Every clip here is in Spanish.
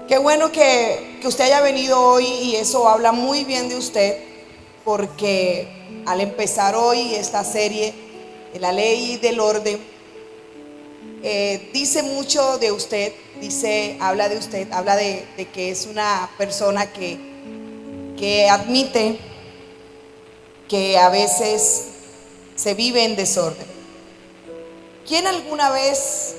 Qué bueno que usted haya venido hoy, y eso habla muy bien de usted, porque al empezar hoy esta serie de la ley y del orden, dice mucho de usted, habla de usted, habla de que es una persona que admite que a veces se vive en desorden. ¿Quién alguna vez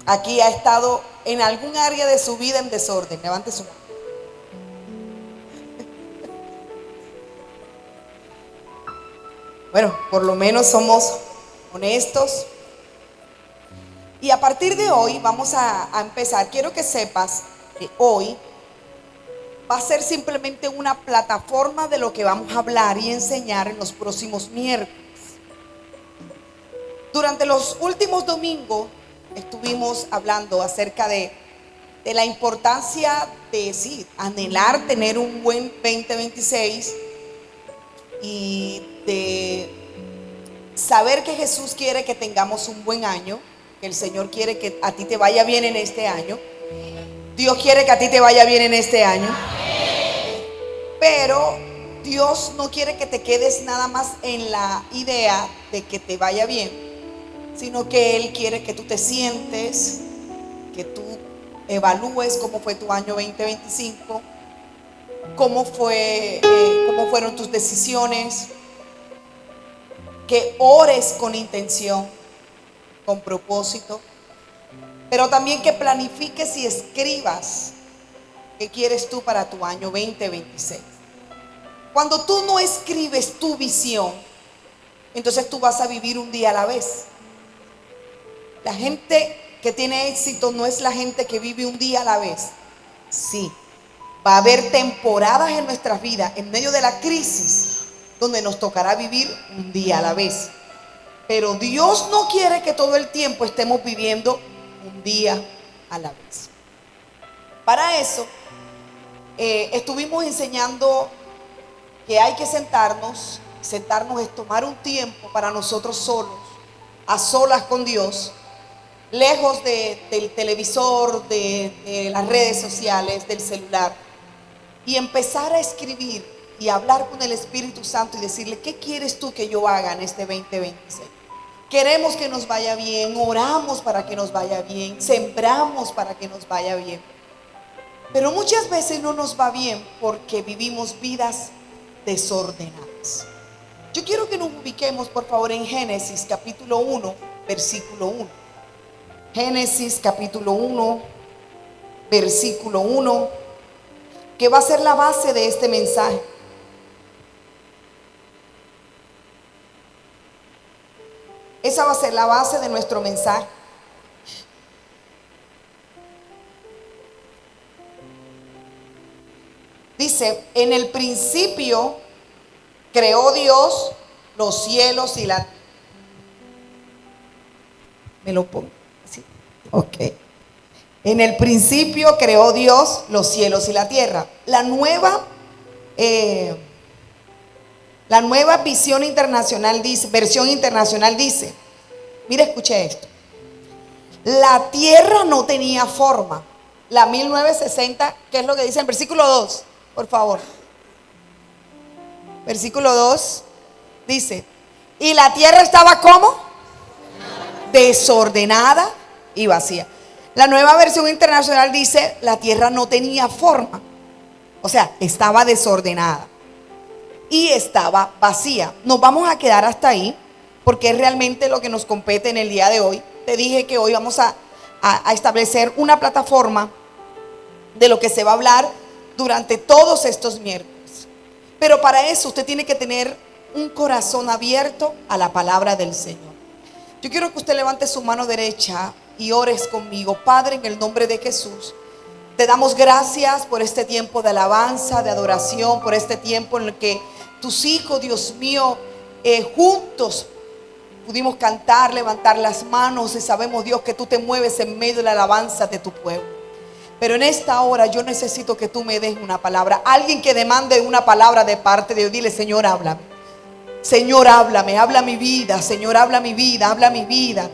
aquí ha estado en algún área de su vida en desorden? Levante su mano. Bueno, por lo menos somos honestos. Y a partir de hoy vamos a empezar. Quiero que sepas que hoy va a ser simplemente una plataforma de lo que vamos a hablar y enseñar en los próximos miércoles. Durante los últimos domingos estuvimos hablando acerca de la importancia de anhelar tener un buen 2026 y de saber que Jesús quiere que tengamos un buen año, que el Señor quiere que a ti te vaya bien en este año. Dios quiere que a ti te vaya bien en este año. Pero Dios no quiere que te quedes nada más en la idea de que te vaya bien, sino que Él quiere que tú te sientes, que tú evalúes cómo fue tu año 2025, cómo fueron tus decisiones, que ores con intención, con propósito, pero también que planifiques y escribas qué quieres tú para tu año 2026. Cuando tú no escribes tu visión, entonces tú vas a vivir un día a la vez. La gente que tiene éxito no es la gente que vive un día a la vez. Sí, va a haber temporadas en nuestras vidas, en medio de la crisis, donde nos tocará vivir un día a la vez. Pero Dios no quiere que todo el tiempo estemos viviendo un día a la vez. Para eso, estuvimos enseñando que hay que sentarnos es tomar un tiempo para nosotros solos, a solas con Dios, lejos del televisor, de las redes sociales, del celular, y empezar a escribir y hablar con el Espíritu Santo y decirle: ¿qué quieres tú que yo haga en este 2026? Queremos que nos vaya bien, oramos para que nos vaya bien, sembramos para que nos vaya bien. Pero muchas veces no nos va bien porque vivimos vidas desordenadas. Yo quiero que nos ubiquemos, por favor, en Génesis capítulo 1, versículo 1. Génesis capítulo 1, versículo 1, que va a ser la base de este mensaje. Esa va a ser la base de nuestro mensaje. Dice: en el principio creó Dios los cielos y la... Me lo pongo así. Ok. En el principio creó Dios los cielos y la tierra. La nueva versión internacional dice, mira, escuche esto: la tierra no tenía forma. La 1960, ¿qué es lo que dice en versículo 2? Por favor. Versículo 2 dice: y la tierra estaba ¿cómo? Desordenada y vacía. La nueva versión internacional dice: la tierra no tenía forma. O sea, estaba desordenada y estaba vacía. Nos vamos a quedar hasta ahí porque es realmente lo que nos compete en el día de hoy. Te dije que hoy vamos a establecer una plataforma de lo que se va a hablar durante todos estos miércoles. Pero para eso usted tiene que tener un corazón abierto a la palabra del Señor. Yo quiero que usted levante su mano derecha y ores conmigo. Padre, en el nombre de Jesús, te damos gracias por este tiempo de alabanza, de adoración, por este tiempo en el que tus hijos, Dios mío, juntos pudimos cantar, levantar las manos, y sabemos, Dios, que tú te mueves en medio de la alabanza de tu pueblo. Pero en esta hora yo necesito que tú me des una palabra. Alguien que demande una palabra de parte de Dios, dile: Señor, háblame. Señor, háblame, habla mi vida. Señor, habla mi vida, habla mi vida.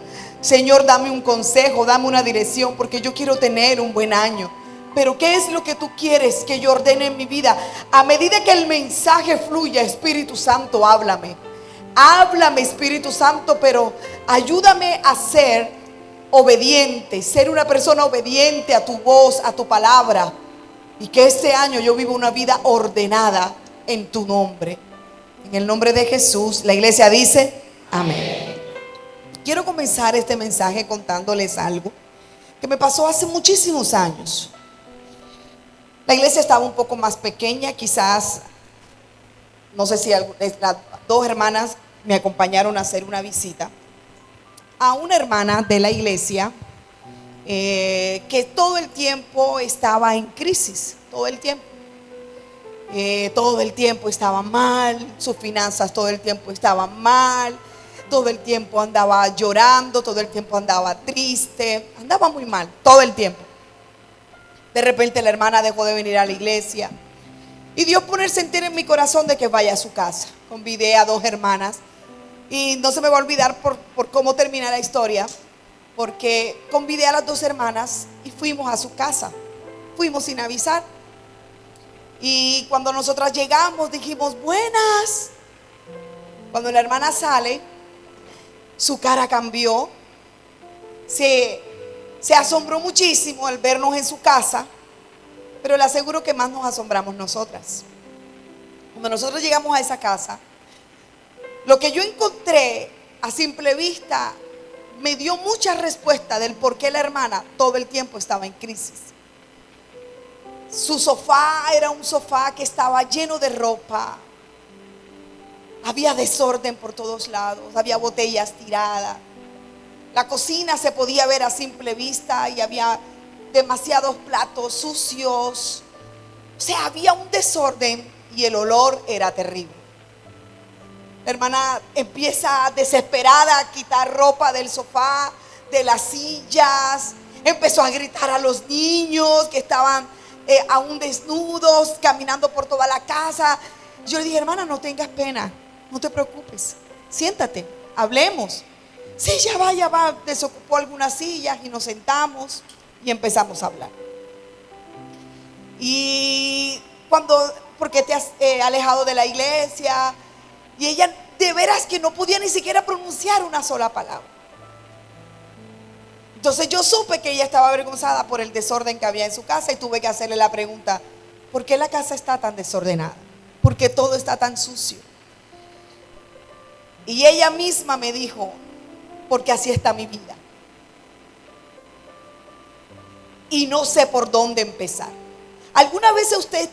Señor, dame un consejo, dame una dirección, porque yo quiero tener un buen año. Pero ¿qué es lo que tú quieres que yo ordene en mi vida? A medida que el mensaje fluya, Espíritu Santo, háblame. Háblame, Espíritu Santo, pero ayúdame a ser obediente, ser una persona obediente a tu voz, a tu palabra. Y que este año yo viva una vida ordenada en tu nombre. En el nombre de Jesús, la iglesia dice amén. Quiero comenzar este mensaje contándoles algo que me pasó hace muchísimos años. La iglesia estaba un poco más pequeña, quizás, no sé si las dos hermanas me acompañaron a hacer una visita a una hermana de la iglesia que todo el tiempo estaba en crisis, todo el tiempo. Todo el tiempo estaba mal, sus finanzas todo el tiempo estaban mal, todo el tiempo andaba llorando, todo el tiempo andaba triste, andaba muy mal, todo el tiempo. De repente la hermana dejó de venir a la iglesia y Dios pone el sentir en mi corazón de que vaya a su casa. Convidé a dos hermanas y no se me va a olvidar por cómo termina la historia, porque convidé a las dos hermanas y fuimos a su casa, fuimos sin avisar. Y cuando nosotras llegamos dijimos buenas. Cuando la hermana sale, su cara cambió, se asombró muchísimo al vernos en su casa, pero le aseguro que más nos asombramos nosotras. Cuando nosotros llegamos a esa casa, lo que yo encontré a simple vista me dio mucha respuesta del por qué la hermana todo el tiempo estaba en crisis. Su sofá era un sofá que estaba lleno de ropa. Había desorden por todos lados, había botellas tiradas. La cocina se podía ver a simple vista y había demasiados platos sucios. O sea, había un desorden y el olor era terrible. La hermana empieza desesperada a quitar ropa del sofá, de las sillas. Empezó a gritar a los niños que estaban aún desnudos, caminando por toda la casa. Yo le dije, hermana, no tengas pena, no te preocupes, siéntate, hablemos. Sí, ya va. Desocupó algunas sillas y nos sentamos y empezamos a hablar. Y porque te has alejado de la iglesia. Y ella de veras que no podía ni siquiera pronunciar una sola palabra. Entonces yo supe que ella estaba avergonzada por el desorden que había en su casa y tuve que hacerle la pregunta, ¿por qué la casa está tan desordenada? ¿Por qué todo está tan sucio? Y ella misma me dijo, porque así está mi vida. Y no sé por dónde empezar. ¿Alguna vez usted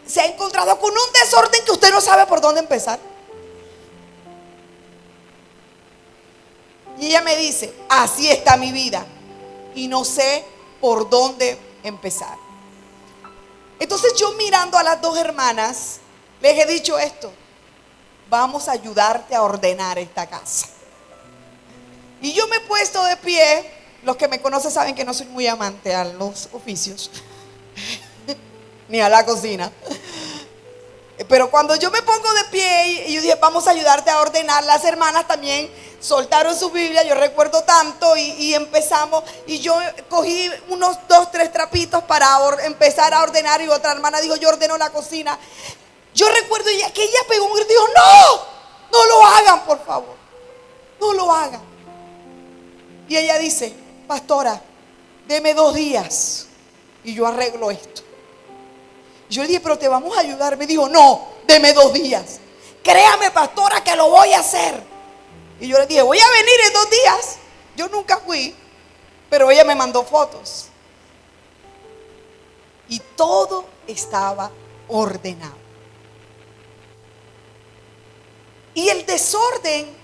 se ha encontrado con un desorden que usted no sabe por dónde empezar? Y ella me dice, así está mi vida y no sé por dónde empezar. Entonces yo, mirando a las dos hermanas, les he dicho esto: vamos a ayudarte a ordenar esta casa. Y yo me he puesto de pie. Los que me conocen saben que no soy muy amante a los oficios ni a la cocina. Pero cuando yo me pongo de pie y yo dije, vamos a ayudarte a ordenar, las hermanas también soltaron su Biblia, yo recuerdo tanto, y empezamos. Y yo cogí unos 2, 3 trapitos para empezar a ordenar. Y otra hermana dijo, yo ordeno la cocina. Yo recuerdo que ella pegó un grito y dijo, no lo hagan, por favor, no lo hagan. Y ella dice, pastora, deme 2 días y yo arreglo esto. Yo le dije, pero te vamos a ayudar. Me dijo, no, deme 2 días. Créame, pastora, que lo voy a hacer. Y yo le dije, voy a venir en 2 días. Yo nunca fui, pero ella me mandó fotos. Y todo estaba ordenado. Y el desorden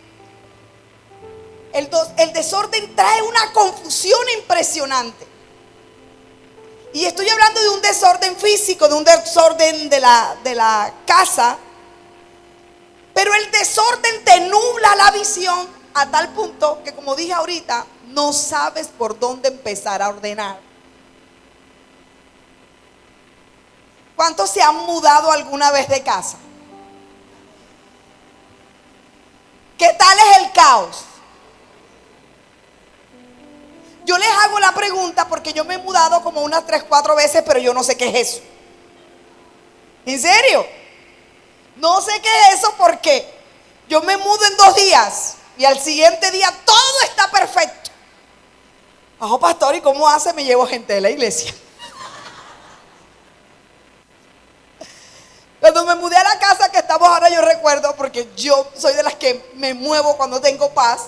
trae una confusión impresionante. Y estoy hablando de un desorden físico, de un desorden de la casa. Pero el desorden te nubla la visión a tal punto que, como dije ahorita, no sabes por dónde empezar a ordenar. ¿Cuántos se han mudado alguna vez de casa? ¿Qué tal es el caos? Yo les hago la pregunta porque yo me he mudado como unas 3, 4 veces, pero yo no sé qué es eso. ¿En serio? No sé qué es eso porque yo me mudo en 2 días y al siguiente día todo está perfecto. Ojo, pastor, ¿y cómo hace? Me llevo gente de la iglesia. Cuando me mudé a la casa que estamos ahora, yo recuerdo, porque yo soy de las que me muevo cuando tengo paz.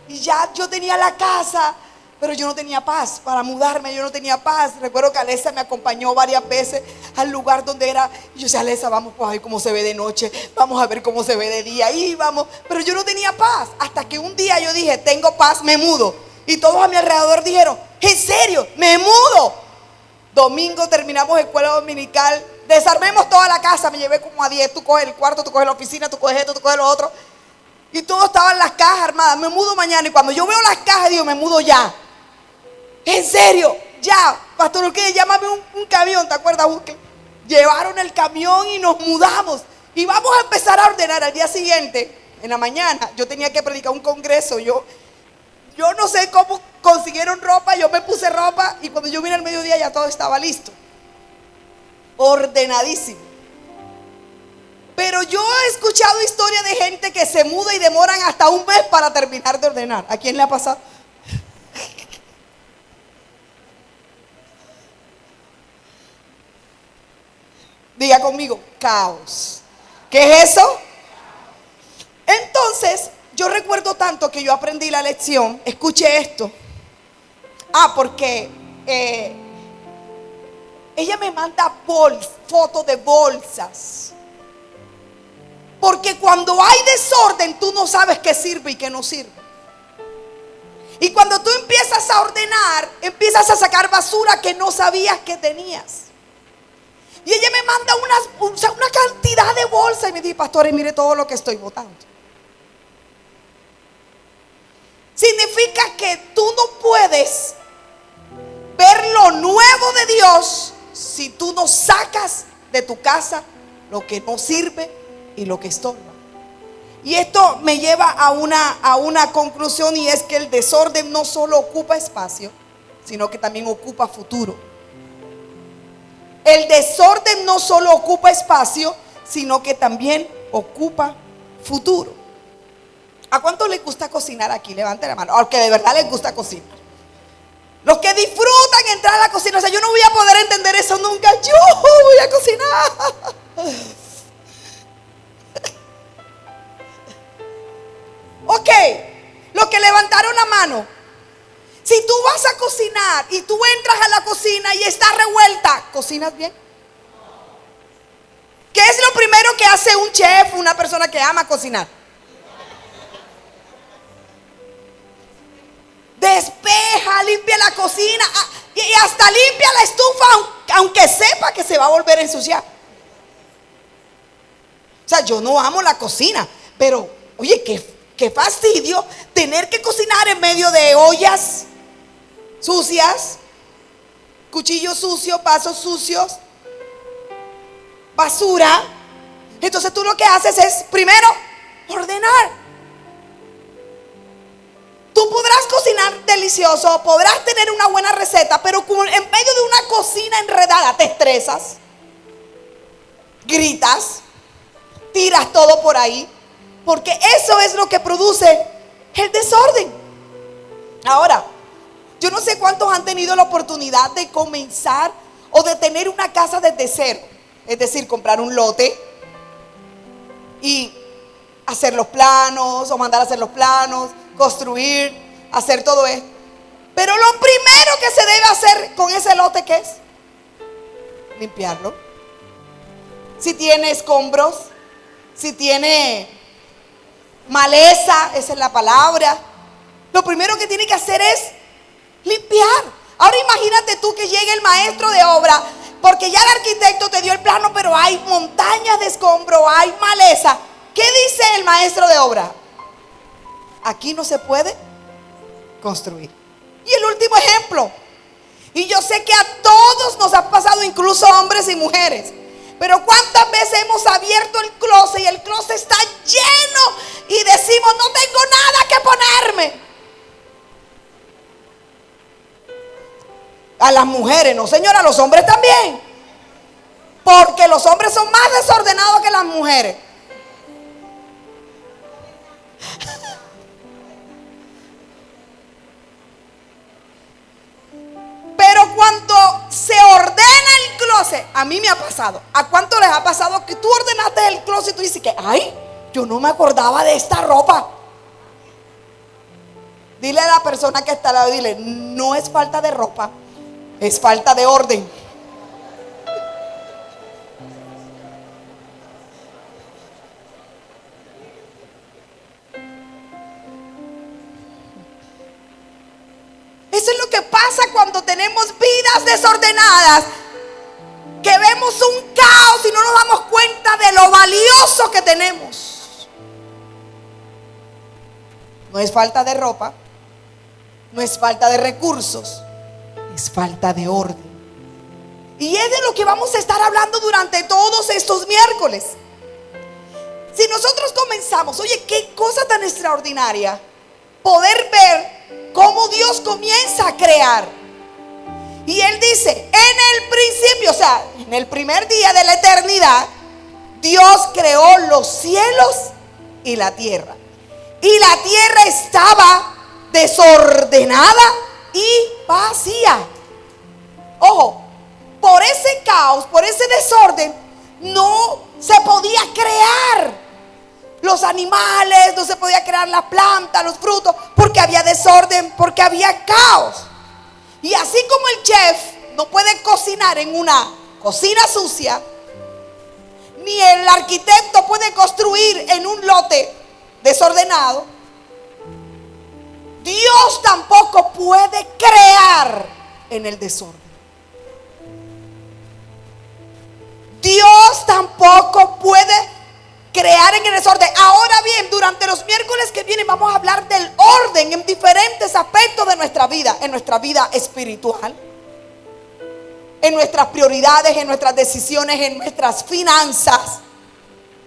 Y ya yo tenía la casa, pero yo no tenía paz. Para mudarme yo no tenía paz. Recuerdo que Alesa me acompañó varias veces al lugar donde era. Y yo decía, Alesa, vamos a ver cómo se ve de noche, vamos a ver cómo se ve de día. Y vamos, pero yo no tenía paz. Hasta que un día yo dije, tengo paz, me mudo. Y todos a mi alrededor dijeron, ¿en serio? Me mudo. Domingo terminamos escuela dominical. Desarmemos toda la casa, me llevé como a 10. Tú coges el cuarto, tú coges la oficina, tú coges esto, tú coges lo otro. Y todo estaba en las cajas armadas. Me mudo mañana. Y cuando yo veo las cajas, digo, me mudo ya. ¿En serio? Ya. Pastor Urquide, llámame un camión, ¿te acuerdas, Urquide? Llevaron el camión y nos mudamos. Y vamos a empezar a ordenar. Al día siguiente, en la mañana, yo tenía que predicar un congreso. Yo no sé cómo consiguieron ropa. Yo me puse ropa. Y cuando yo vine al mediodía ya todo estaba listo. Ordenadísimo. Pero yo he escuchado historias de gente que se muda y demoran hasta un mes para terminar de ordenar. ¿A quién le ha pasado? Diga conmigo, caos. ¿Qué es eso? Entonces, yo recuerdo tanto que yo aprendí la lección. Escuche esto. Porque ella me manda fotos de bolsas. Porque cuando hay desorden, tú no sabes qué sirve y qué no sirve. Y cuando tú empiezas a ordenar, empiezas a sacar basura que no sabías que tenías. Y ella me manda una cantidad de bolsas y me dice, pastor, mire todo lo que estoy botando. Significa que tú no puedes ver lo nuevo de Dios si tú no sacas de tu casa lo que no sirve y lo que estorba. Y esto me lleva a una conclusión, y es que el desorden no solo ocupa espacio, sino que también ocupa futuro. El desorden no solo ocupa espacio, sino que también ocupa futuro. ¿A cuántos les gusta cocinar aquí? Levanten la mano. A los que de verdad les gusta cocinar. Los que disfrutan entrar a la cocina. O sea, yo no voy a poder entender eso nunca. Yo voy a cocinar. Ok, los que levantaron la mano. Si tú vas a cocinar y tú entras a la cocina y está revuelta, ¿cocinas bien? ¿Qué es lo primero que hace un chef, una persona que ama cocinar? Despeja, limpia la cocina y hasta limpia la estufa, aunque sepa que se va a volver a ensuciar. O sea, yo no amo la cocina, pero oye, qué fastidio tener que cocinar en medio de ollas sucias, cuchillos sucios, vasos sucios, basura. Entonces tú lo que haces es, primero, ordenar. Tú podrás cocinar delicioso, podrás tener una buena receta, pero en medio de una cocina enredada te estresas, gritas, tiras todo por ahí, porque eso es lo que produce el desorden. Ahora, yo no sé cuántos han tenido la oportunidad de comenzar o de tener una casa desde cero. Es decir, comprar un lote y hacer los planos o mandar a hacer los planos, construir, hacer todo esto. Pero lo primero que se debe hacer con ese lote, ¿qué es? Limpiarlo. Si tiene escombros, si tiene maleza, esa es la palabra, lo primero que tiene que hacer es limpiar. Ahora imagínate tú que llegue el maestro de obra, porque ya el arquitecto te dio el plano, pero hay montañas de escombro, hay maleza. ¿Qué dice el maestro de obra? Aquí no se puede construir. Y el último ejemplo, y yo sé que a todos nos ha pasado, incluso hombres y mujeres, pero ¿cuántas veces hemos abierto el closet y el closet está lleno y decimos, no tengo nada que ponerme? A las mujeres, no señora, a los hombres también. Porque los hombres son más desordenados que las mujeres. Pero cuando se ordena el closet, a mí me ha pasado. ¿A cuánto les ha pasado que tú ordenaste el closet y tú dices que, ay, yo no me acordaba de esta ropa? Dile a la persona que está al lado, dile, no es falta de ropa, es falta de orden. Eso es lo que pasa cuando tenemos vidas desordenadas, que vemos un caos y no nos damos cuenta de lo valioso que tenemos. No es falta de ropa, no es falta de recursos, es falta de orden. Y es de lo que vamos a estar hablando durante todos estos miércoles. Si nosotros comenzamos, oye, qué cosa tan extraordinaria poder ver cómo Dios comienza a crear. Y Él dice, en el principio, o sea, en el primer día de la eternidad, Dios creó los cielos y la tierra. Y la tierra estaba desordenada y vacía. Ojo, por ese caos, por ese desorden, no se podía crear los animales, no se podía crear la planta, los frutos, porque había desorden, porque había caos. Y así como el chef no puede cocinar en una cocina sucia, ni el arquitecto puede construir en un lote desordenado, Dios tampoco puede crear en el desorden. Dios tampoco puede crear en el desorden. Ahora bien, durante los miércoles que vienen vamos a hablar del orden en diferentes aspectos de nuestra vida. En nuestra vida espiritual, en nuestras prioridades, en nuestras decisiones, en nuestras finanzas.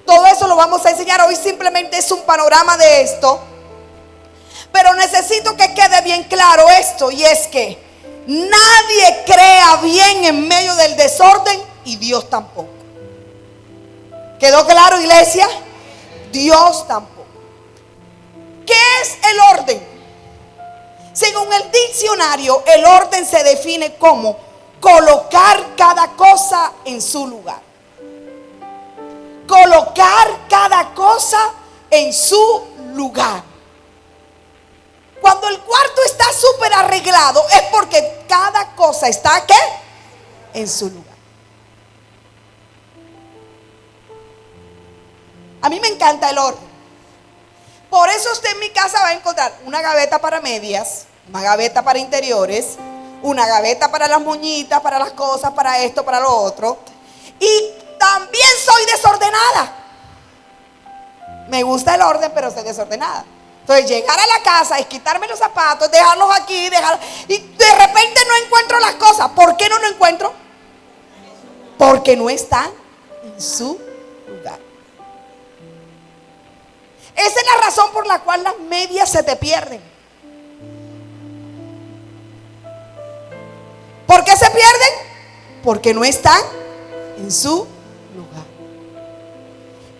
Todo eso lo vamos a enseñar. Hoy simplemente es un panorama de esto, pero necesito que quede bien claro esto, y es que nadie crea bien en medio del desorden, y Dios tampoco. ¿Quedó claro, iglesia? Dios tampoco. ¿Qué es el orden? Según el diccionario, el orden se define como colocar cada cosa en su lugar. Colocar cada cosa en su lugar. Cuando el cuarto está súper arreglado, es porque cada cosa está, ¿qué? En su lugar. A mí me encanta el orden. Por eso usted en mi casa va a encontrar una gaveta para medias, una gaveta para interiores, una gaveta para las moñitas, para las cosas, para esto, para lo otro. Y también soy desordenada. Me gusta el orden, pero soy desordenada. Entonces llegar a la casa es quitarme los zapatos, dejarlos aquí, y de repente no encuentro las cosas. ¿Por qué no lo encuentro? Porque no están en su lugar. Esa es la razón por la cual las medias se te pierden. ¿Por qué se pierden? Porque no están en su lugar.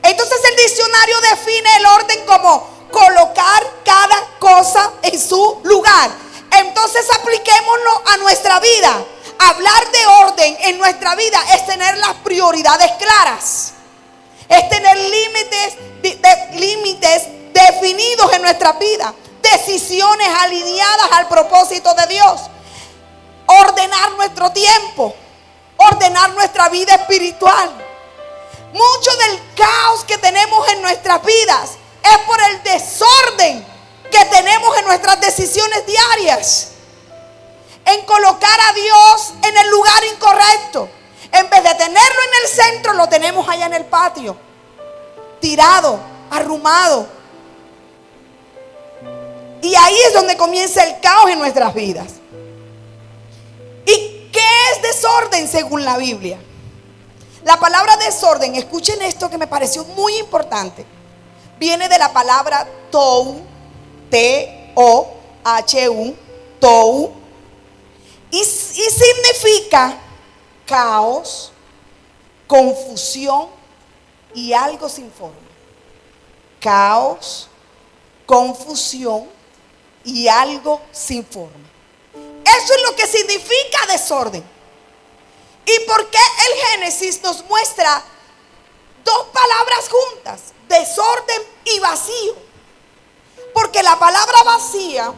Entonces el diccionario define el orden como colocar cada cosa en su lugar. Entonces apliquémoslo a nuestra vida. Hablar de orden en nuestra vida es tener las prioridades claras. Es tener límites definidos en nuestra vida. Decisiones alineadas al propósito de Dios. Ordenar nuestro tiempo. Ordenar nuestra vida espiritual. Mucho del caos que tenemos en nuestras vidas es por el desorden que tenemos en nuestras decisiones diarias. En colocar a Dios en el lugar incorrecto. En vez de tenerlo en el centro, lo tenemos allá en el patio, tirado, arrumado. Y ahí es donde comienza el caos en nuestras vidas. ¿Y qué es desorden según la Biblia? La palabra desorden, escuchen esto que me pareció muy importante, viene de la palabra tou, T-O-H-U, tou, Y significa caos, confusión y algo sin forma. Caos, confusión y algo sin forma. Eso es lo que significa desorden. ¿Y por qué el Génesis nos muestra dos palabras juntas? Desorden y vacío. Porque la palabra vacía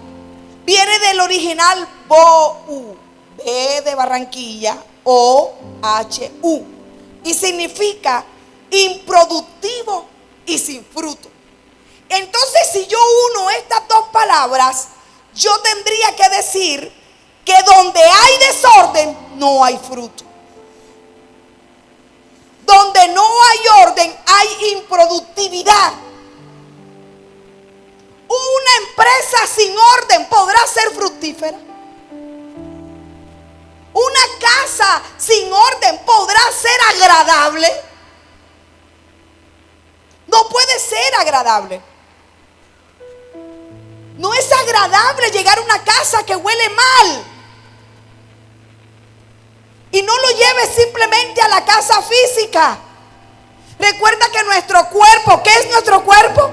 viene del original bohu, B de Barranquilla, O-H-U, y significa improductivo y sin fruto. Entonces, si yo uno estas dos palabras, yo tendría que decir que donde hay desorden, no hay fruto. Donde no hay orden, hay improductividad. Una empresa sin orden podrá ser fructífera. Una casa sin orden podrá ser agradable. No puede ser agradable. No es agradable llegar a una casa que huele mal. Y no lo lleves simplemente a la casa física. Recuerda que nuestro cuerpo, ¿qué es nuestro cuerpo?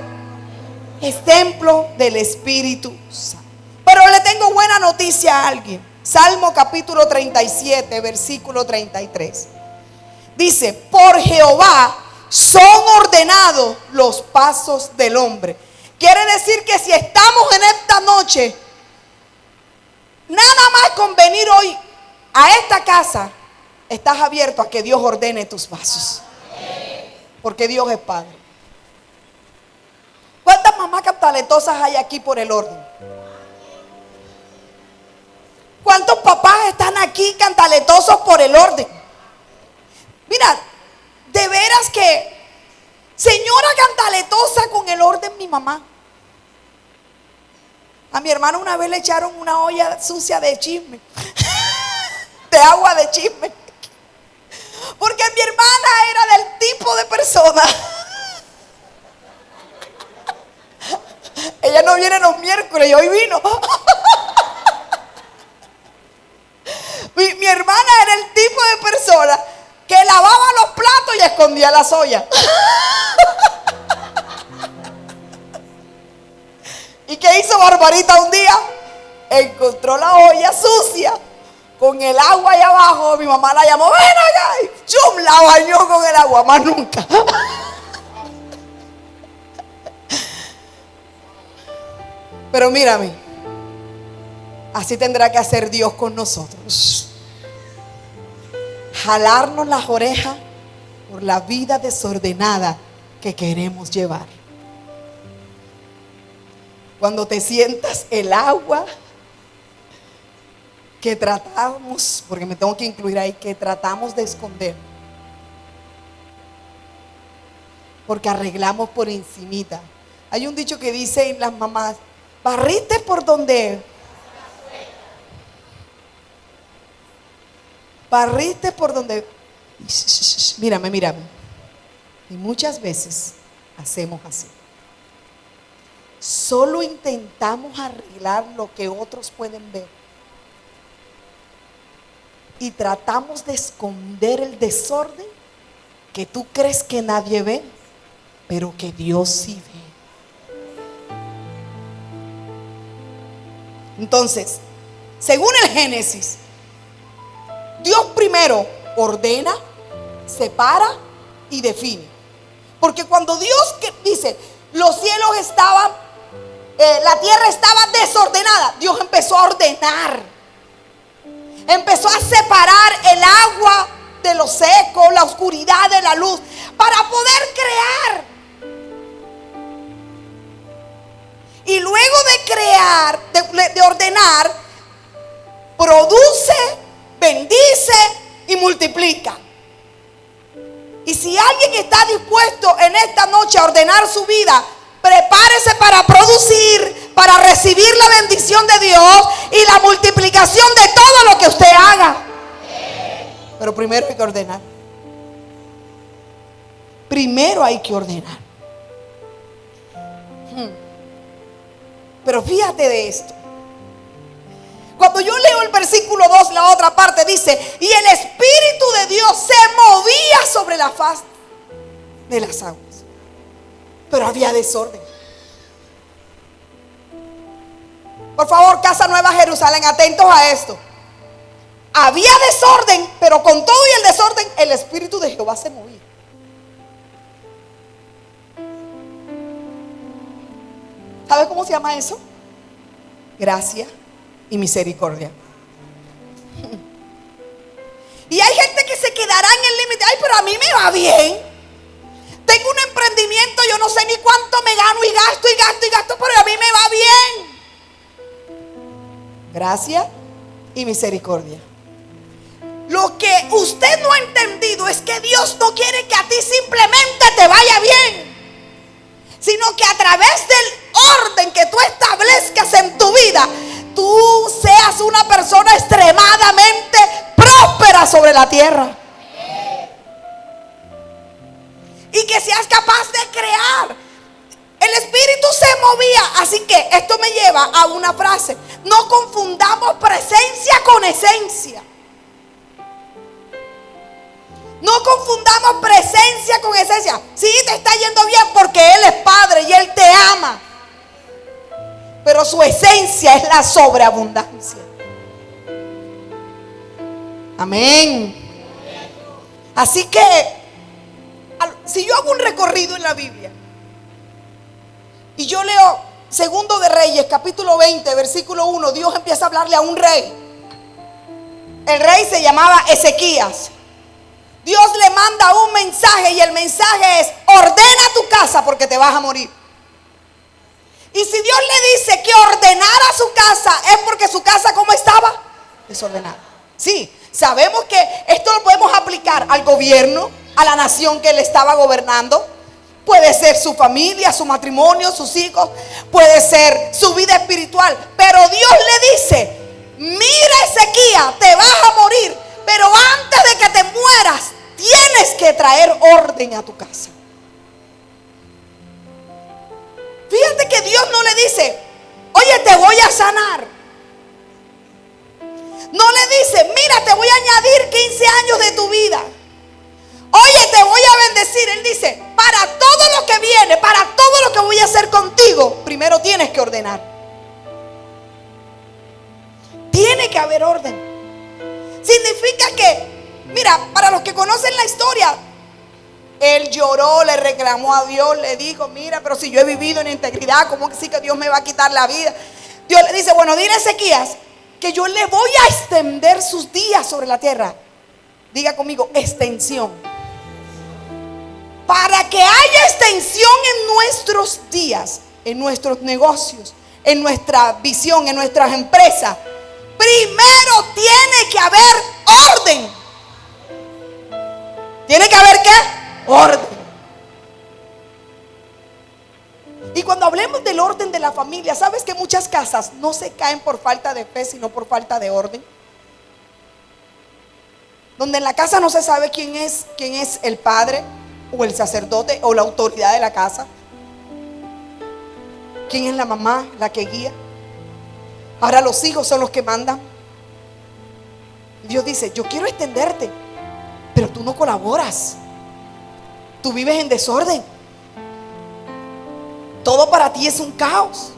Es templo del Espíritu Santo. Pero le tengo buena noticia a alguien. Salmo capítulo 37, versículo 33. Dice: por Jehová son ordenados los pasos del hombre. Quiere decir que si estamos en esta noche, nada más con venir hoy a esta casa, estás abierto a que Dios ordene tus pasos. Porque Dios es Padre. ¿Cuántas mamás talentosas hay aquí por el orden? ¿Cuántos papás están aquí cantaletosos por el orden? Mira, de veras que señora cantaletosa con el orden, mi mamá. A mi hermano una vez le echaron una olla sucia de chisme, de agua de chisme, porque mi hermana era del tipo de persona. Ella no viene los miércoles y hoy vino. Mi hermana era el tipo de persona que lavaba los platos y escondía las ollas. ¿Y qué hizo Barbarita un día? Encontró la olla sucia con el agua ahí abajo. Mi mamá la llamó: ven acá. Y chum, la bañó con el agua, más nunca. Pero mírame, así tendrá que hacer Dios con nosotros. Jalarnos las orejas por la vida desordenada que queremos llevar. Cuando te sientas el agua que tratamos, porque me tengo que incluir ahí, que tratamos de esconder, porque arreglamos por encimita. Hay un dicho que dicen las mamás: barriste por donde, barriste por donde. Mírame, mírame. Y muchas veces hacemos así. Solo intentamos arreglar lo que otros pueden ver y tratamos de esconder el desorden que tú crees que nadie ve, pero que Dios sí ve. Entonces, según el Génesis, Dios primero ordena, separa y define. Porque cuando Dios dice, los cielos estaban, la tierra estaba desordenada, Dios empezó a ordenar. Empezó a separar el agua de lo seco, la oscuridad de la luz, para poder crear. Y luego de crear, de ordenar, produce, bendice y multiplica. Y si alguien está dispuesto en esta noche a ordenar su vida, prepárese para producir, para recibir la bendición de Dios y la multiplicación de todo lo que usted haga. Pero primero hay que ordenar. Primero hay que ordenar. Pero fíjate de esto. Cuando yo leo el versículo 2, la otra parte dice: y el Espíritu de Dios se movía sobre la faz de las aguas. Pero había desorden. Por favor, Casa Nueva Jerusalén, atentos a esto. Había desorden, pero con todo y el desorden, el Espíritu de Jehová se movía. ¿Sabe cómo se llama eso? Gracia y misericordia. Y hay gente que se quedará en el límite. Ay, pero a mí me va bien. Tengo un emprendimiento, yo no sé ni cuánto me gano y gasto y gasto y gasto, pero a mí me va bien. Gracia y misericordia. Lo que usted no ha entendido es que Dios no quiere que a ti simplemente te vaya bien, sino que a través del orden que tú establezcas en tu vida, tú seas una persona extremadamente próspera sobre la tierra. Y que seas capaz de crear. El Espíritu se movía. Así que esto me lleva a una frase: no confundamos presencia con esencia. No confundamos presencia con esencia. Sí, te está yendo bien porque Él es Padre y Él te ama, pero su esencia es la sobreabundancia. Amén. Así que si yo hago un recorrido en la Biblia y yo leo Segundo de Reyes, capítulo 20, versículo 1, Dios empieza a hablarle a un rey. El rey se llamaba Ezequías. Dios le manda un mensaje y el mensaje es: ordena tu casa porque te vas a morir. Y si Dios le dice que ordenara su casa, es porque su casa, ¿cómo estaba? Desordenada. Sí, sabemos que esto lo podemos aplicar al gobierno, a la nación que él estaba gobernando. Puede ser su familia, su matrimonio, sus hijos, puede ser su vida espiritual. Pero Dios le dice: mira, Ezequías, te vas a morir, pero antes de que te mueras tienes que traer orden a tu casa. Fíjate que Dios no le dice: oye, te voy a sanar. No le dice: mira, te voy a añadir 15 años de tu vida. Oye, te voy a bendecir. Él dice: para todo lo que viene, para todo lo que voy a hacer contigo, primero tienes que ordenar. Tiene que haber orden. Significa que, mira, para los que conocen la historia, él lloró, le reclamó a Dios, le dijo: mira, pero si yo he vivido en integridad, ¿cómo que sí que Dios me va a quitar la vida? Dios le dice: bueno, dile a Ezequías que yo le voy a extender sus días sobre la tierra. Diga conmigo: extensión. Para que haya extensión en nuestros días, en nuestros negocios, en nuestra visión, en nuestras empresas, primero tiene que haber orden. ¿Tiene que haber qué? Orden. Y cuando hablemos del orden de la familia, ¿sabes que muchas casas no se caen por falta de fe, sino por falta de orden? Donde en la casa no se sabe quién es el padre o el sacerdote o la autoridad de la casa. ¿Quién es la mamá, la que guía? Ahora los hijos son los que mandan. Dios dice: yo quiero extenderte, pero tú no colaboras. Tú vives en desorden. Todo para ti es un caos.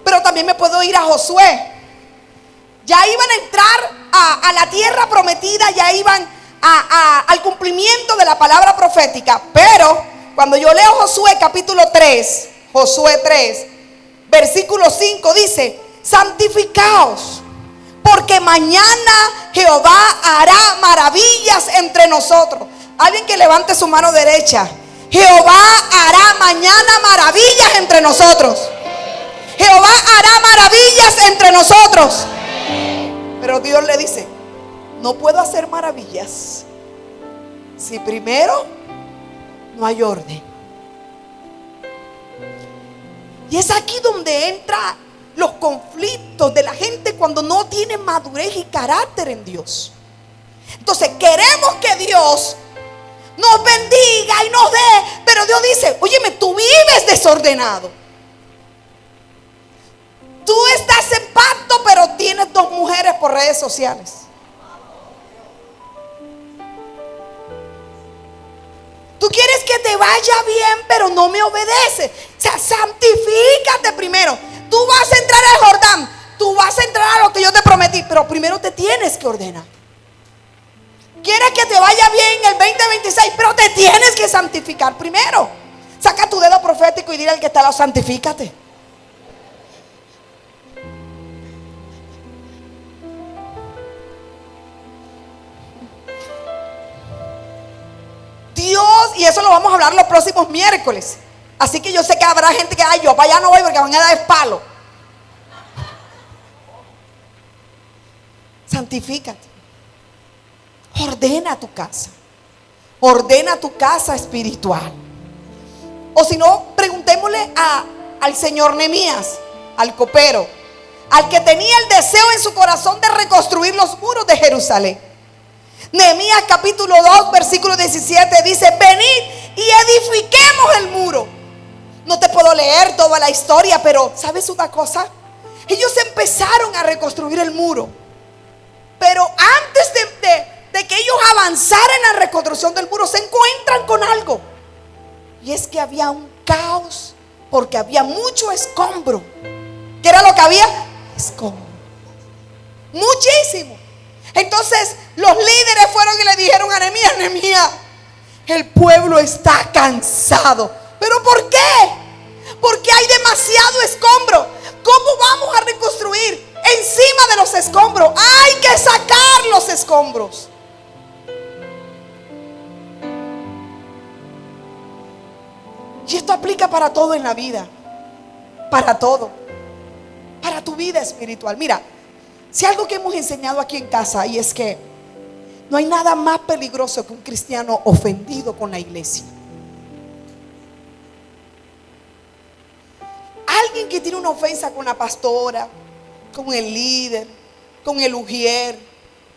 Pero también me puedo ir a Josué. Ya iban a entrar a la tierra prometida, ya iban al cumplimiento de la palabra profética. Pero cuando yo leo Josué capítulo 3, Josué 3, versículo 5, dice: santificaos, porque mañana Jehová hará maravillas entre nosotros. Alguien que levante su mano derecha. Jehová hará mañana maravillas entre nosotros. Jehová hará maravillas entre nosotros. Pero Dios le dice: no puedo hacer maravillas si primero no hay orden. Y es aquí donde entran los conflictos de la gente cuando no tiene madurez y carácter en Dios. Entonces queremos que Dios nos bendiga y nos dé, pero Dios dice: óyeme, tú vives desordenado. Tú estás en pacto, pero tienes tienes 2 mujeres por redes sociales. Tú quieres que te vaya bien, pero no me obedeces. O sea, santifícate primero. Tú vas a entrar al Jordán, tú vas a entrar a lo que yo te prometí, pero primero te tienes que ordenar. Quieres que te vaya bien el 2026, pero te tienes que santificar primero. Saca tu dedo profético y dile al que está al lado: santifícate. Dios, y eso lo vamos a hablar los próximos miércoles. Así que yo sé que habrá gente que, ay, yo para allá no voy porque van a dar palo. Santifícate. Ordena tu casa. Ordena tu casa espiritual. O si no, preguntémosle al señor Nehemías, al copero, al que tenía el deseo en su corazón de reconstruir los muros de Jerusalén. Nehemías capítulo 2 versículo 17 dice: venid y edifiquemos el muro. No te puedo leer toda la historia, pero ¿sabes una cosa? Ellos empezaron a reconstruir el muro, pero antes de que ellos avanzaran en la reconstrucción del muro, se encuentran con algo. Y es que había un caos, porque había mucho escombro. ¿Qué era lo que había? Escombro. Muchísimo. Entonces los líderes fueron y le dijeron a Nehemías: Nehemías, el pueblo está cansado. ¿Pero por qué? Porque hay demasiado escombro. ¿Cómo vamos a reconstruir encima de los escombros? Hay que sacar los escombros. Y esto aplica para todo en la vida. Para todo. Para tu vida espiritual. Mira, si algo que hemos enseñado aquí en casa, y es que no hay nada más peligroso que un cristiano ofendido con la iglesia. Alguien que tiene una ofensa con la pastora, con el líder, con el ujier,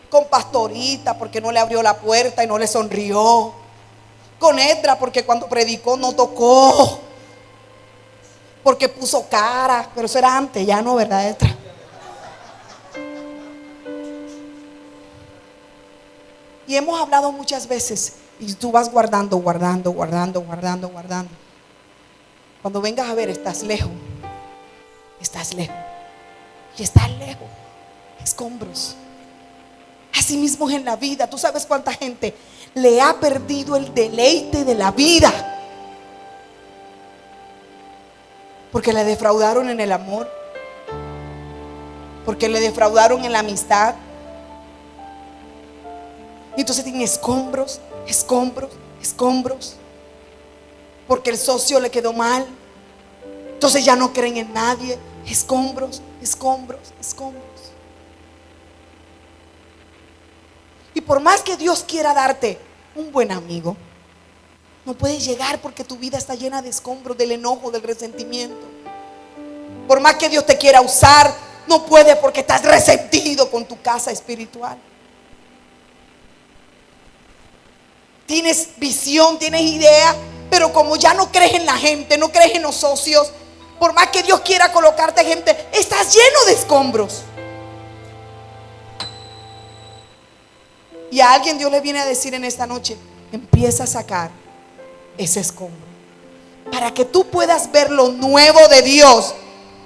con pastorita porque no le abrió la puerta y no le sonrió, con Edra porque cuando predicó no tocó, porque puso cara. Pero eso era antes, ya no, ¿verdad, Edra? Y hemos hablado muchas veces, y tú vas guardando. Cuando vengas a ver, estás lejos. Y estás lejos. Escombros. Así mismo es en la vida. Tú sabes cuánta gente le ha perdido el deleite de la vida porque le defraudaron en el amor, porque le defraudaron en la amistad. Y entonces tienen escombros, porque el socio le quedó mal. Entonces ya no creen en nadie. Escombros. Y por más que Dios quiera darte un buen amigo, no puedes llegar porque tu vida está llena de escombros, del enojo, del resentimiento. Por más que Dios te quiera usar, no puedes porque estás resentido con tu casa espiritual. Tienes visión, tienes idea, pero como ya no crees en la gente, no crees en los socios, por más que Dios quiera colocarte gente, estás lleno de escombros. Y a alguien Dios le viene a decir en esta noche: empieza a sacar ese escombro. Para que tú puedas ver lo nuevo de Dios,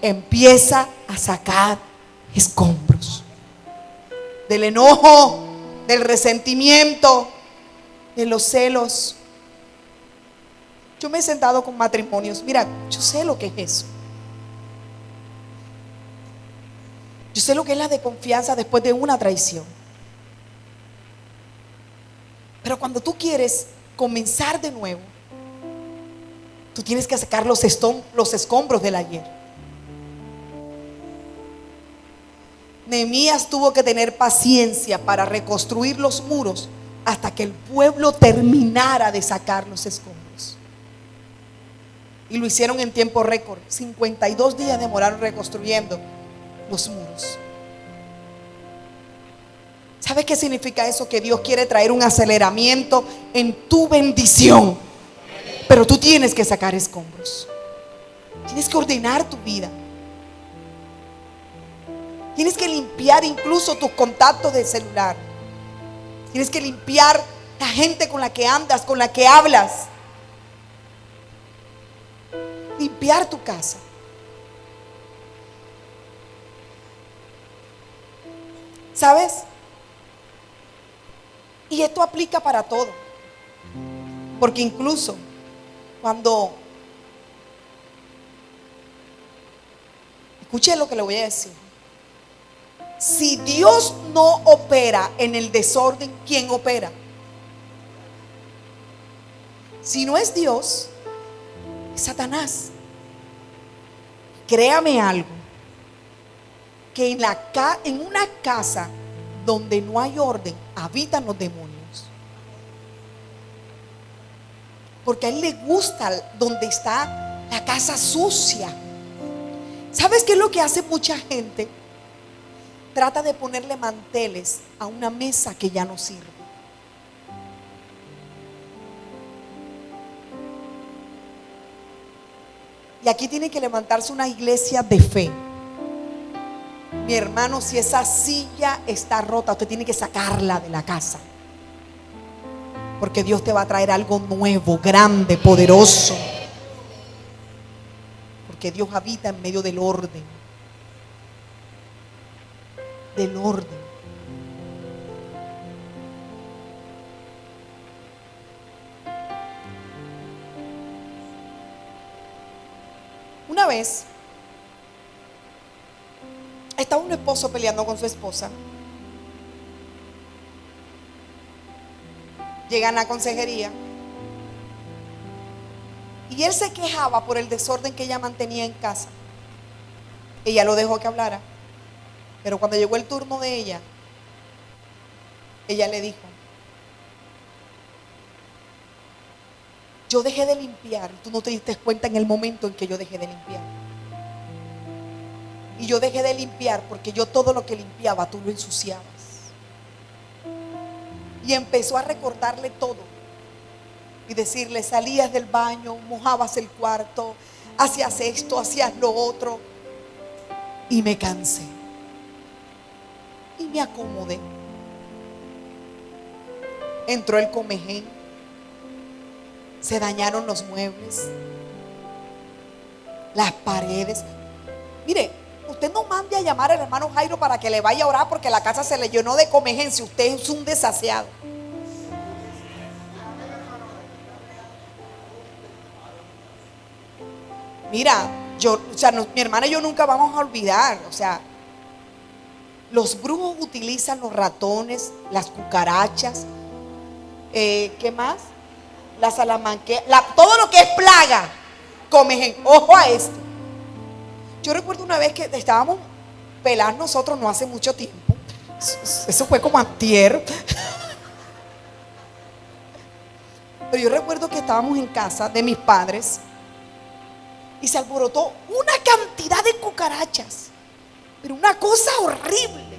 empieza a sacar escombros. Del enojo, del resentimiento, de los celos. Yo me he sentado con matrimonios. Mira, yo sé lo que es eso. Yo sé lo que es la desconfianza después de una traición. Pero cuando tú quieres comenzar de nuevo, tú tienes que sacar los escombros del ayer. Nehemías tuvo que tener paciencia para reconstruir los muros hasta que el pueblo terminara de sacar los escombros. Y lo hicieron en tiempo récord. 52 días demoraron reconstruyendo los muros. ¿Sabes qué significa eso? Que Dios quiere traer un aceleramiento en tu bendición. Pero tú tienes que sacar escombros. Tienes que ordenar tu vida. Tienes que limpiar incluso tus contactos de celular. Tienes que limpiar la gente con la que andas, con la que hablas. Limpiar tu casa. ¿Sabes? Y esto aplica para todo. Porque incluso cuando... Escuche lo que le voy a decir. Si Dios no opera en el desorden, ¿quién opera? Si no es Dios, es Satanás. Créame algo, que en una casa donde no hay orden, habitan los demonios. Porque a él le gusta donde está la casa sucia. ¿Sabes qué es lo que hace mucha gente? Trata de ponerle manteles a una mesa que ya no sirve. Y aquí tiene que levantarse una iglesia de fe. Mi hermano, si esa silla está rota, usted tiene que sacarla de la casa. Porque Dios te va a traer algo nuevo, grande, poderoso. Porque Dios habita en medio del orden. Del orden. Una vez estaba un esposo peleando con su esposa. Llegan a la consejería y él se quejaba por el desorden que ella mantenía en casa. Ella lo dejó que hablara, pero cuando llegó el turno de ella le dijo: yo dejé de limpiar, tú no te diste cuenta en el momento en que yo dejé de limpiar. Y yo dejé de limpiar porque yo todo lo que limpiaba tú lo ensuciabas. Y empezó a recordarle todo y decirle: salías del baño, mojabas el cuarto, hacías esto, hacías lo otro. Y me cansé y me acomodé. Entró el comején, se dañaron los muebles, las paredes. Mire, usted no mande a llamar al hermano Jairo para que le vaya a orar porque la casa se le llenó de comején si usted es un desaseado. Mira, mi hermana y yo nunca vamos a olvidar, los brujos utilizan los ratones, las cucarachas, ¿qué más? La salamanquea, todo lo que es plaga, comején. Ojo a esto. Yo recuerdo una vez que estábamos pelados nosotros no hace mucho tiempo. Eso fue como antier. Pero yo recuerdo que estábamos en casa de mis padres y se alborotó una cantidad de cucarachas. Pero una cosa horrible.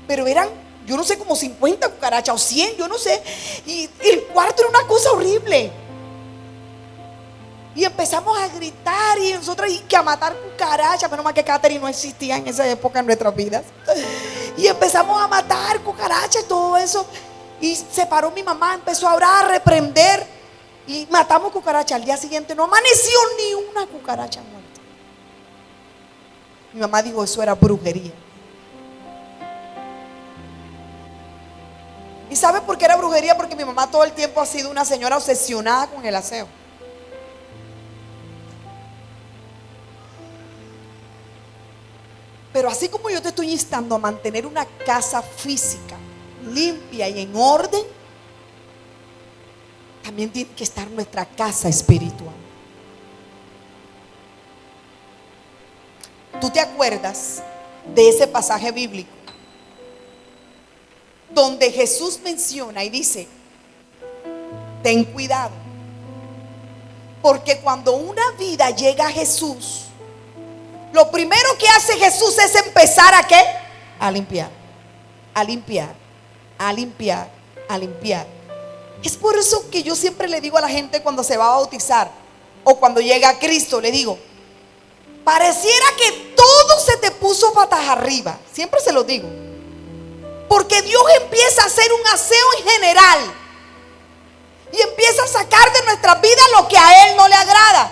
Pero eran, yo no sé, como 50 cucarachas o 100, yo no sé. Y el cuarto era una cosa horrible. Y empezamos a gritar y nosotros y que a matar cucarachas. Menos mal que Catherine no existía en esa época en nuestras vidas. Y empezamos a matar cucarachas y todo eso. Y se paró mi mamá, empezó a orar, a reprender. Y matamos cucarachas. Al día siguiente no amaneció ni una cucaracha muerta. Mi mamá dijo: eso era brujería. ¿Y sabe por qué era brujería? Porque mi mamá todo el tiempo ha sido una señora obsesionada con el aseo. Pero así como yo te estoy instando a mantener una casa física limpia y en orden, también tiene que estar nuestra casa espiritual. ¿Tú te acuerdas de ese pasaje bíblico donde Jesús menciona y dice: ten cuidado, porque cuando una vida llega a Jesús, lo primero que hace Jesús es empezar ¿a qué? A limpiar, a limpiar, a limpiar, a limpiar. Es por eso que yo siempre le digo a la gente cuando se va a bautizar o cuando llega a Cristo, le digo: pareciera que todo se te puso patas arriba. Siempre se lo digo. Porque Dios empieza a hacer un aseo en general. Y empieza a sacar de nuestras vidas lo que a Él no le agrada.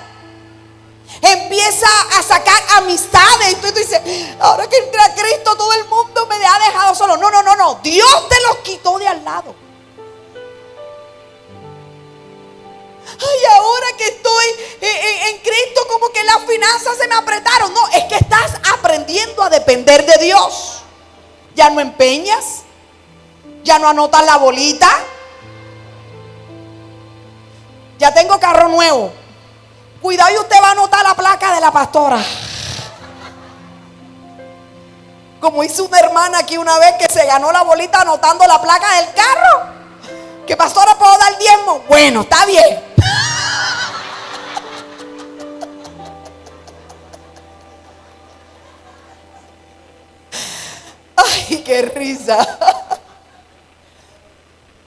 Empieza a sacar amistades. Y tú dices, ahora que entré a Cristo todo el mundo me ha dejado solo. No, no, no, no. Dios te los quitó de al lado. Ay, ahora que estoy en Cristo, como que las finanzas se me apretaron. No, es que estás aprendiendo a depender de Dios. Ya no empeñas, ya no anotas la bolita. Ya tengo carro nuevo. Cuidado y usted va a anotar la placa de la pastora. Como hizo una hermana aquí una vez que se ganó la bolita anotando la placa del carro. Que pastora, ¿puedo dar diezmo? Bueno, está bien. Ay, qué risa.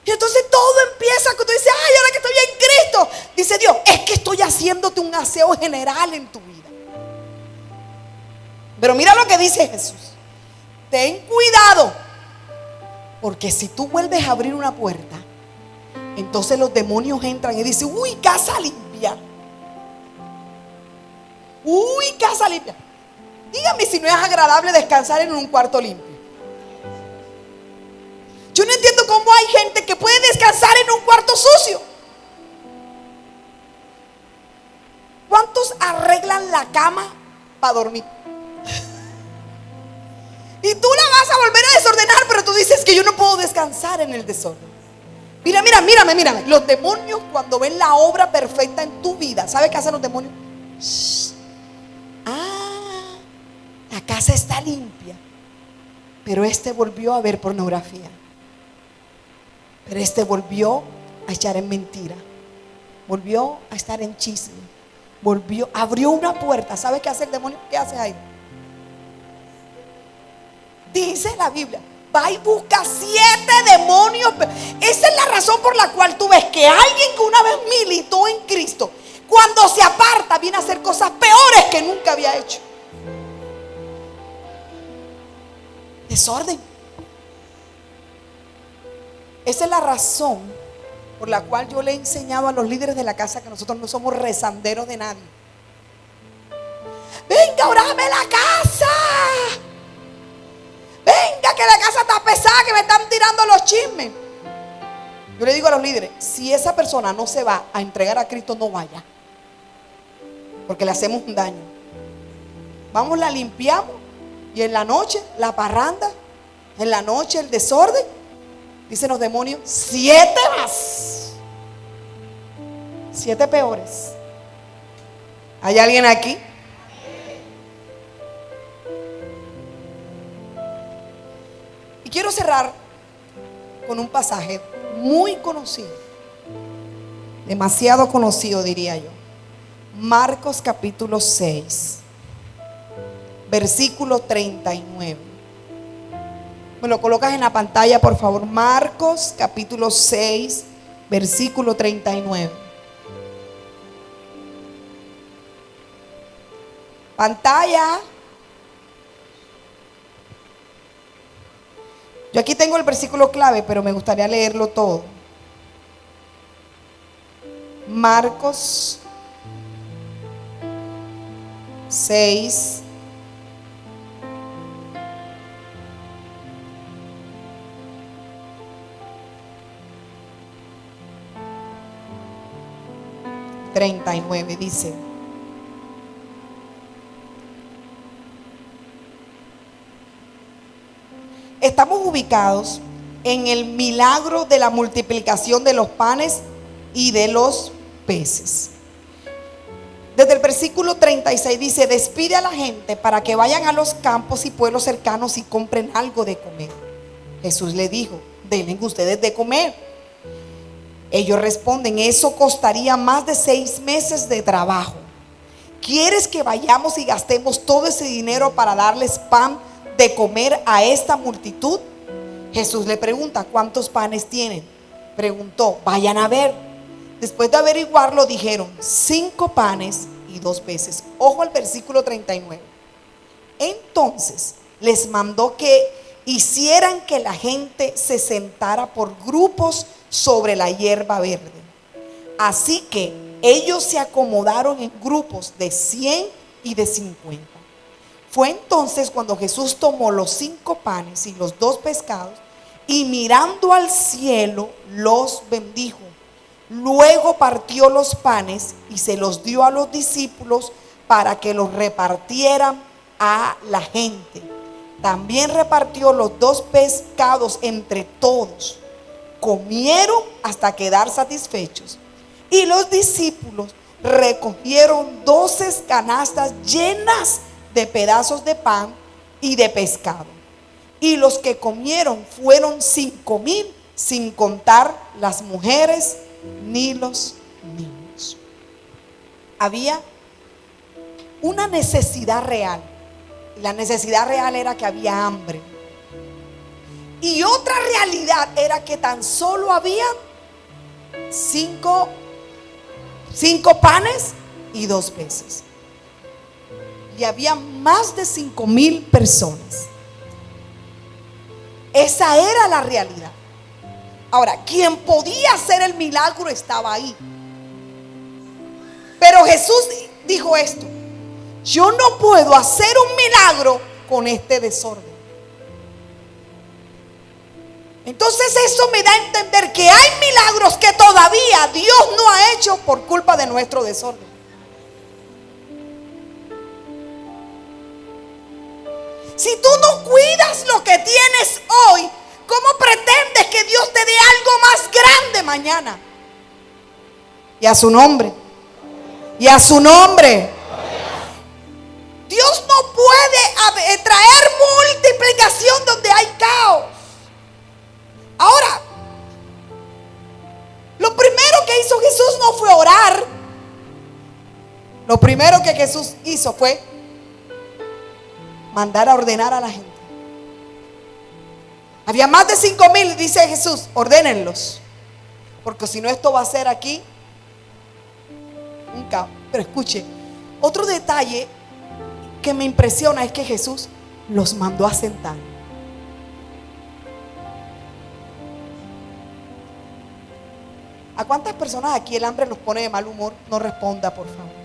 Y entonces todo empieza cuando dice, ay, ahora que estoy en Cristo. Dice Dios, es que estoy haciéndote un aseo general en tu vida. Pero mira lo que dice Jesús. Ten cuidado. Porque si tú vuelves a abrir una puerta, entonces los demonios entran y dicen, uy, casa limpia. Uy, casa limpia. Dígame si no es agradable descansar en un cuarto limpio. Yo no entiendo cómo hay gente que puede descansar en un cuarto sucio. ¿Cuántos arreglan la cama para dormir? Y tú la vas a volver a desordenar, pero tú dices que yo no puedo descansar en el desorden. Mira, mírame. Los demonios, cuando ven la obra perfecta en tu vida, ¿sabe qué hacen los demonios? Shh. Ah, la casa está limpia, pero este volvió a ver pornografía. Pero este volvió a echar en mentira. Volvió a estar en chisme. Abrió una puerta. ¿Sabe qué hace el demonio? ¿Qué hace ahí? Dice la Biblia, va y busca 7 demonios. Esa es la razón por la cual tú ves que alguien que una vez militó en Cristo, cuando se aparta, viene a hacer cosas peores que nunca había hecho. Desorden. Esa es la razón por la cual yo le he enseñado a los líderes de la casa que nosotros no somos rezanderos de nadie. Venga, orame la casa. Venga, que la casa está pesada, que me están tirando los chismes. Yo le digo a los líderes, si esa persona no se va a entregar a Cristo, no vaya. Porque le hacemos un daño. Vamos, la limpiamos. Y en la noche, la parranda. En la noche, el desorden. Dicen los demonios, 7 más. 7 peores. ¿Hay alguien aquí? Y quiero cerrar con un pasaje muy conocido. Demasiado conocido, diría yo. Marcos capítulo 6, versículo 39. Me lo colocas en la pantalla, por favor. Marcos capítulo 6, versículo 39. Pantalla. Yo aquí tengo el versículo clave, pero me gustaría leerlo todo. Marcos 6, ...39 dice: estamos ubicados en el milagro de la multiplicación de los panes y de los peces. Desde el versículo 36 dice: despide a la gente para que vayan a los campos y pueblos cercanos y compren algo de comer. Jesús le dijo: denle ustedes de comer. Ellos responden: eso costaría más de 6 meses de trabajo. ¿Quieres que vayamos y gastemos todo ese dinero para darles pan de comer a esta multitud? Jesús le pregunta: ¿cuántos panes tienen? Preguntó: vayan a ver. Después de averiguarlo, dijeron: 5 panes y y 2 peces. Ojo al versículo 39. Entonces les mandó que hicieran que la gente se sentara por grupos sobre la hierba verde. Así que ellos se acomodaron en grupos de 100 y de 50. Fue entonces cuando Jesús tomó los 5 panes y los 2 pescados y mirando al cielo los bendijo. Luego partió los panes y se los dio a los discípulos para que los repartieran a la gente. También repartió los 2 pescados entre todos. Comieron hasta quedar satisfechos. Y los discípulos recogieron 12 canastas llenas de pedazos de pan y de pescado. Y los que comieron fueron 5,000, sin contar las mujeres ni los niños. Había una necesidad real. La necesidad real era que había hambre. Y otra realidad era que tan solo había 5 panes y 2 peces. Y había más de 5,000 personas. Esa era la realidad. Ahora, quien podía hacer el milagro estaba ahí. Pero Jesús dijo esto: yo no puedo hacer un milagro con este desorden. Entonces eso me da a entender que hay milagros que todavía Dios no ha hecho por culpa de nuestro desorden. Si tú no cuidas lo que tienes hoy, ¿cómo pretendes que Dios te dé algo más grande mañana? Y a su nombre. Y a su nombre. Dios no puede traer multiplicación donde hay caos. Ahora, lo primero que hizo Jesús no fue orar. Lo primero que Jesús hizo fue mandar a ordenar a la gente. Había más de 5,000, dice Jesús, ordénenlos, porque si no esto va a ser aquí un caos. Pero escuche, otro detalle que me impresiona es que Jesús los mandó a sentar. ¿A cuántas personas aquí el hambre los pone de mal humor? No responda, por favor.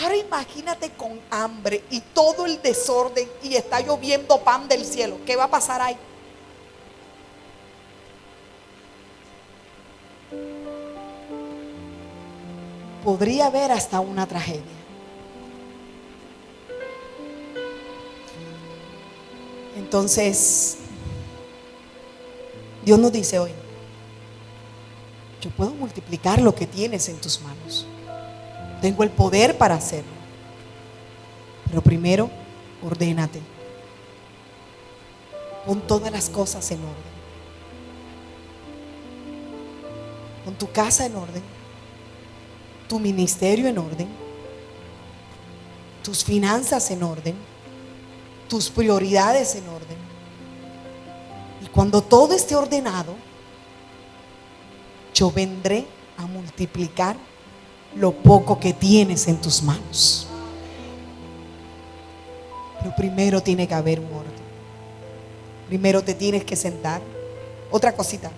Ahora imagínate con hambre y todo el desorden y está lloviendo pan del cielo. ¿Qué va a pasar ahí? Podría haber hasta una tragedia. Entonces, Dios nos dice hoy: yo puedo multiplicar lo que tienes en tus manos. Tengo el poder para hacerlo. Pero primero, ordénate. Pon todas las cosas en orden. Pon tu casa en orden. Tu ministerio en orden. Tus finanzas en orden. Tus prioridades en orden. Y cuando todo esté ordenado, yo vendré a multiplicar lo poco que tienes en tus manos. Pero primero tiene que haber un orden. Primero te tienes que sentar. Otra cosita.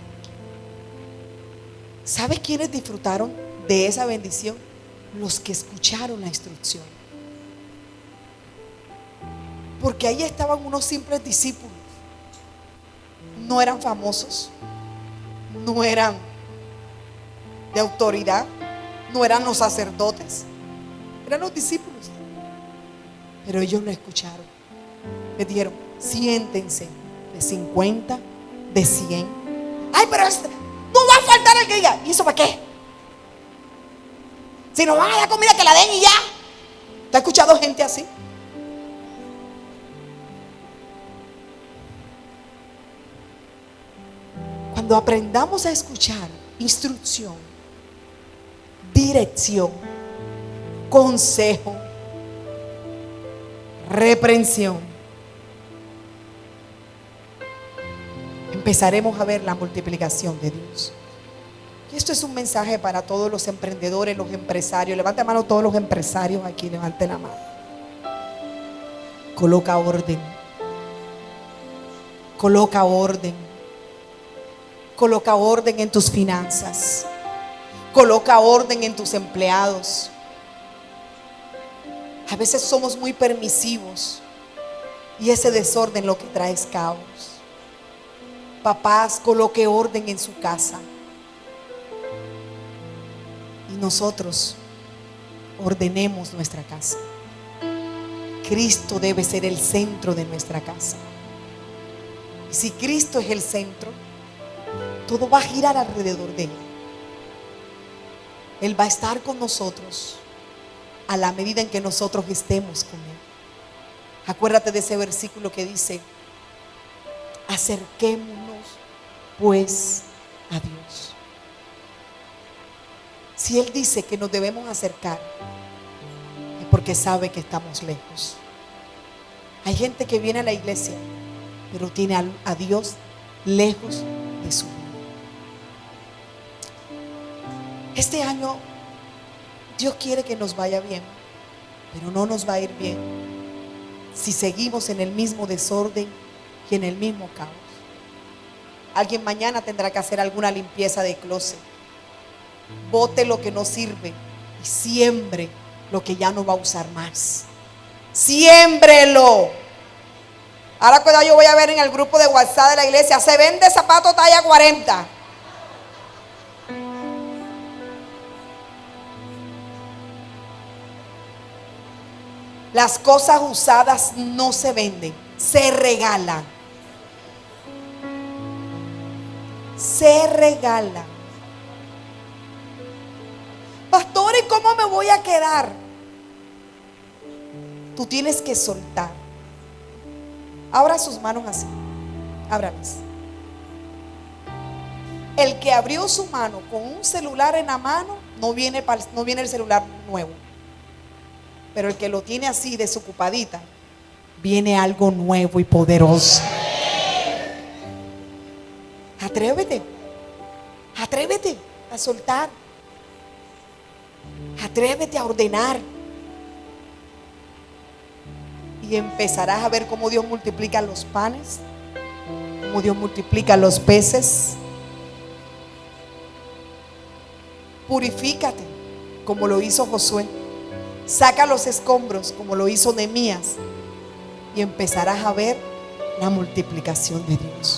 ¿Sabes quiénes disfrutaron de esa bendición? Los que escucharon la instrucción. Porque ahí estaban unos simples discípulos. No eran famosos. No eran de autoridad. No eran los sacerdotes, eran los discípulos. Pero ellos lo escucharon. Les dijeron: siéntense, de 50, de 100. Ay, pero no va a faltar el que diga: ¿y eso para qué? Si nos van a dar comida, que la den y ya. ¿Te has escuchado gente así? Cuando aprendamos a escuchar instrucción, dirección, consejo, reprensión, empezaremos a ver la multiplicación de Dios. Y esto es un mensaje para todos los emprendedores, los empresarios. Levante la mano todos los empresarios aquí, levante la mano. Coloca orden. Coloca orden. Coloca orden en tus finanzas. Coloca orden en tus empleados. A veces somos muy permisivos y ese desorden lo que trae es caos. Papás, coloque orden en su casa. Y nosotros ordenemos nuestra casa. Cristo debe ser el centro de nuestra casa. Y si Cristo es el centro, todo va a girar alrededor de Él. Él va a estar con nosotros a la medida en que nosotros estemos con Él. Acuérdate de ese versículo que dice: acerquémonos pues a Dios. Si Él dice que nos debemos acercar, es porque sabe que estamos lejos. Hay gente que viene a la iglesia, pero tiene a Dios lejos de su vida. Este año Dios quiere que nos vaya bien, pero no nos va a ir bien si seguimos en el mismo desorden y en el mismo caos. Alguien mañana tendrá que hacer alguna limpieza de closet. Bote lo que no sirve y siembre lo que ya no va a usar más. Siémbrelo. Ahora cuando yo voy a ver en el grupo de WhatsApp de la iglesia, se vende zapato talla 40. Las cosas usadas no se venden, se regalan. Se regalan. Pastor, ¿y cómo me voy a quedar? Tú tienes que soltar. Abra sus manos así. Ábralas. El que abrió su mano con un celular en la mano, no viene el celular nuevo. Pero el que lo tiene así desocupadita, viene algo nuevo y poderoso. Atrévete. Atrévete a soltar. Atrévete a ordenar. Y empezarás a ver cómo Dios multiplica los panes, cómo Dios multiplica los peces. Purifícate como lo hizo Josué. Saca los escombros como lo hizo Nehemías y empezarás a ver la multiplicación de Dios.